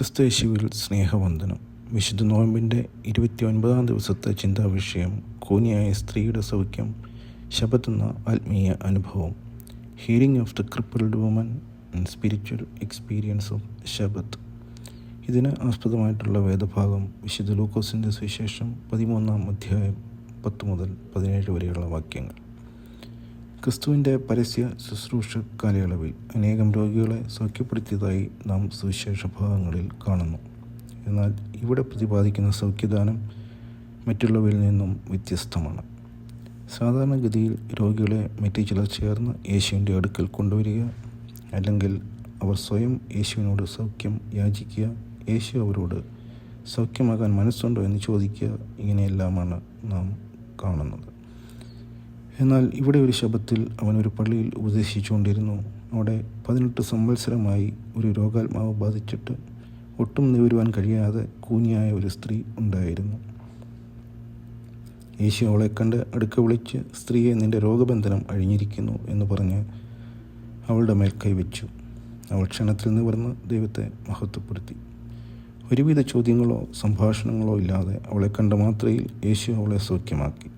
ക്രിസ്തുയേശുവിൽ സ്നേഹവന്ദനം. വിശുദ്ധ നോയമ്പിൻ്റെ 29 ദിവസത്തെ ചിന്താവിഷയം കൂനിയായ സ്ത്രീയുടെ സൗഖ്യം, ശബത്ത് എന്ന ആത്മീയ അനുഭവം. Healing of the crippled woman and spiritual experience of Sabbath. ഇതിന് ആസ്പദമായിട്ടുള്ള വേദഭാഗം വിശുദ്ധ ലൂക്കോസിൻ്റെ സുവിശേഷം 13 അധ്യായം 10 മുതൽ 17 വരെയുള്ള വാക്യങ്ങൾ. ക്രിസ്തുവിൻ്റെ പരസ്യ ശുശ്രൂഷ കാലയളവിൽ അനേകം രോഗികളെ സൗഖ്യപ്പെടുത്തിയതായി നാം സുവിശേഷ ഭാഗങ്ങളിൽ കാണുന്നു. എന്നാൽ ഇവിടെ പ്രതിപാദിക്കുന്ന സൗഖ്യദാനം മറ്റുള്ളവയിൽ നിന്നും വ്യത്യസ്തമാണ്. സാധാരണഗതിയിൽ രോഗികളെ മറ്റു ചിലർ ചേർന്ന് യേശുവിൻ്റെ അടുക്കൽ കൊണ്ടുവരിക, അല്ലെങ്കിൽ അവർ സ്വയം യേശുവിനോട് സൗഖ്യം യാചിക്കുക, യേശു അവരോട് സൗഖ്യമാകാൻ മനസ്സുണ്ടോ എന്ന് ചോദിക്കുക, ഇങ്ങനെയെല്ലാമാണ് നാം കാണുന്നത്. എന്നാൽ ഇവിടെ ഒരു ശബത്തിൽ അവൻ ഒരു പള്ളിയിൽ ഉപദേശിച്ചുകൊണ്ടിരുന്നു. അവിടെ 18 സംവത്സരമായി ഒരു രോഗാത്മാവ് ബാധിച്ചിട്ട് ഒട്ടും നിവരുവാൻ കഴിയാതെ കൂനിയായ ഒരു സ്ത്രീ ഉണ്ടായിരുന്നു. യേശു അവളെ കണ്ട് അടുക്ക വിളിച്ച്, സ്ത്രീയെ, നിന്റെ രോഗബന്ധനം അഴിഞ്ഞിരിക്കുന്നു എന്ന് പറഞ്ഞ് അവളുടെ മേൽ കൈവച്ചു. അവൾ ക്ഷണത്തിൽ നിവർന്ന് ദൈവത്തെ മഹത്വപ്പെടുത്തി. ഒരുവിധ ചോദ്യങ്ങളോ സംഭാഷണങ്ങളോ ഇല്ലാതെ അവളെ കണ്ട മാത്രയിൽ യേശു അവളെ സൗഖ്യമാക്കി.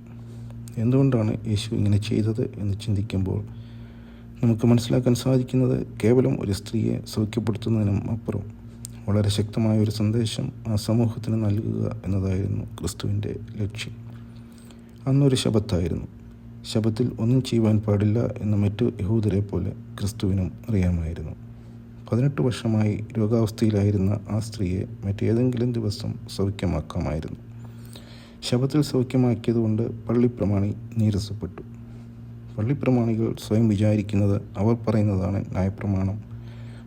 എന്തുകൊണ്ടാണ് യേശു ഇങ്ങനെ ചെയ്തത് എന്ന് ചിന്തിക്കുമ്പോൾ നമുക്ക് മനസ്സിലാക്കാൻ സാധിക്കുന്നത്, കേവലം ഒരു സ്ത്രീയെ സൗഖ്യപ്പെടുത്തുന്നതിനും അപ്പുറം വളരെ ശക്തമായ ഒരു സന്ദേശം ആ സമൂഹത്തിന് നൽകുക എന്നതായിരുന്നു ക്രിസ്തുവിൻ്റെ ലക്ഷ്യം. അന്നൊരു ശബത്തായിരുന്നു. ശബത്തിൽ ഒന്നും ചെയ്യുവാൻ പാടില്ല എന്ന മറ്റു യഹൂദരെ പോലെ ക്രിസ്തുവിനും അറിയാമായിരുന്നു. 18 വർഷമായി രോഗാവസ്ഥയിലായിരുന്ന ആ സ്ത്രീയെ മറ്റേതെങ്കിലും ദിവസം സൗഖ്യമാക്കാമായിരുന്നു. ശബത്തിൽ സൗഖ്യമാക്കിയതുകൊണ്ട് പള്ളിപ്രമാണി നീരസപ്പെട്ടു. പള്ളിപ്രമാണികൾ സ്വയം വിചാരിക്കുന്നത് അവർ പറയുന്നതാണ് ന്യായപ്രമാണം,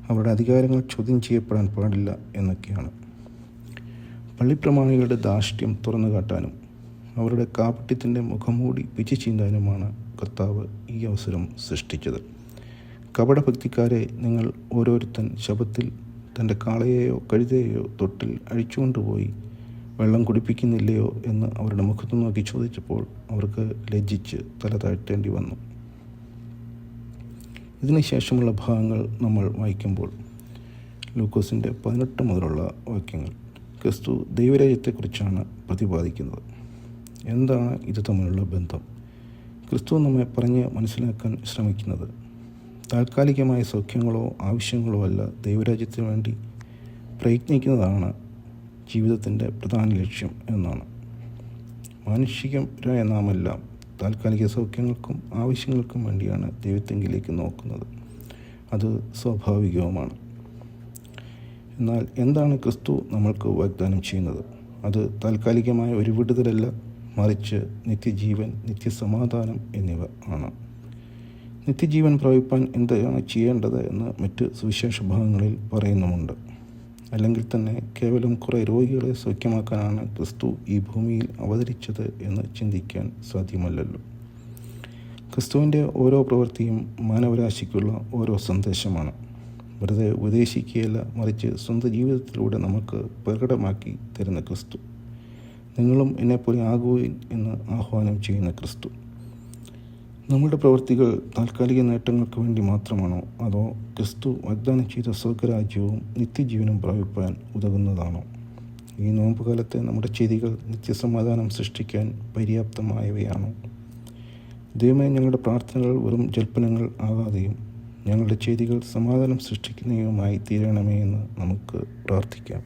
അവരുടെ അധികാരങ്ങൾ ചോദ്യം ചെയ്യപ്പെടാൻ പാടില്ല എന്നൊക്കെയാണ്. പള്ളിപ്രമാണികളുടെ ധാർഷ്ട്യം തുറന്നു കാട്ടാനും അവരുടെ കാപട്യത്തിൻ്റെ മുഖംമൂടി പിച്ചു ചീന്താനുമാണ് കർത്താവ് ഈ അവസരം സൃഷ്ടിച്ചത്. കപടഭക്തിക്കാരെ, നിങ്ങൾ ഓരോരുത്തൻ ശബത്തിൽ തൻ്റെ കാളയെയോ കഴുതയെയോ തൊട്ടിൽ അഴിച്ചുകൊണ്ടുപോയി വെള്ളം കുടിപ്പിക്കുന്നില്ലയോ എന്ന് അവരുടെ മുഖത്ത് നോക്കി ചോദിച്ചപ്പോൾ അവർക്ക് ലജ്ജിച്ച് തല താഴ്ത്തേണ്ടി വന്നു. ഇതിനുശേഷമുള്ള ഭാഗങ്ങൾ നമ്മൾ വായിക്കുമ്പോൾ ലൂക്കോസിൻ്റെ 18 മുതലുള്ള വാക്യങ്ങൾ ക്രിസ്തു ദൈവരാജ്യത്തെക്കുറിച്ചാണ് പ്രതിപാദിക്കുന്നത്. എന്താണ് ഇത് തമ്മിലുള്ള ബന്ധം? ക്രിസ്തു നമ്മെ പറഞ്ഞ് മനസ്സിലാക്കാൻ ശ്രമിക്കുന്നത് താൽക്കാലികമായ സൗഖ്യങ്ങളോ ആവശ്യങ്ങളോ അല്ല, ദൈവരാജ്യത്തിന് വേണ്ടി പ്രയത്നിക്കുന്നതാണ് ജീവിതത്തിൻ്റെ പ്രധാന ലക്ഷ്യം എന്നാണ്. മാനുഷികരായ നാമെല്ലാം താൽക്കാലിക സൗഖ്യങ്ങൾക്കും ആവശ്യങ്ങൾക്കും വേണ്ടിയാണ് ദൈവത്തെങ്കിലേക്ക് നോക്കുന്നത്. അത് സ്വാഭാവികവുമാണ്. എന്നാൽ എന്താണ് ക്രിസ്തു നമ്മൾക്ക് വാഗ്ദാനം ചെയ്യുന്നത്? അത് താൽക്കാലികമായ ഒരു വിടുതലല്ല, മറിച്ച് നിത്യജീവൻ, നിത്യസമാധാനം എന്നിവ ആണ്. നിത്യജീവൻ പ്രാപിപ്പാൻ എന്താണ് ചെയ്യേണ്ടത് എന്ന് മറ്റ് സുവിശേഷ ഭാഗങ്ങളിൽ പറയുന്നുമുണ്ട്. അല്ലെങ്കിൽ തന്നെ കേവലം കുറേ രോഗികളെ സൗഖ്യമാക്കാനാണ് ക്രിസ്തു ഈ ഭൂമിയിൽ അവതരിച്ചത് എന്ന് ചിന്തിക്കാൻ സാധ്യമല്ലല്ലോ. ക്രിസ്തുവിൻ്റെ ഓരോ പ്രവൃത്തിയും മാനവരാശിക്കുള്ള ഓരോ സന്ദേശമാണ്. വെറുതെ ഉപദേശിക്കുകയല്ല, മറിച്ച് സ്വന്തം ജീവിതത്തിലൂടെ നമുക്ക് പ്രകടമാക്കി തരുന്ന ക്രിസ്തു. നിങ്ങളും എന്നെപ്പോലെ ആകുവിൻ എന്ന് ആഹ്വാനം ചെയ്യുന്ന ക്രിസ്തു. നമ്മുടെ പ്രവൃത്തികൾ താൽക്കാലിക നേട്ടങ്ങൾക്ക് വേണ്ടി മാത്രമാണോ, അതോ ക്രിസ്തു വാഗ്ദാനം ചെയ്ത സ്വർഗരാജ്യവും നിത്യജീവനും പ്രാപിപ്പാൻ ഉതകുന്നതാണോ? ഈ നോമ്പുകാലത്തെ നമ്മുടെ ചെയ്തികൾ നിത്യസമാധാനം സൃഷ്ടിക്കാൻ പര്യാപ്തമായവയാണോ? ദൈവമേ, ഞങ്ങളുടെ പ്രാർത്ഥനകൾ വെറും ജൽപ്പനങ്ങൾ ആകാതെയും ഞങ്ങളുടെ ചെയ്തികൾ സമാധാനം സൃഷ്ടിക്കുന്നവയുമായി തീരണമേ എന്ന് നമുക്ക് പ്രാർത്ഥിക്കാം.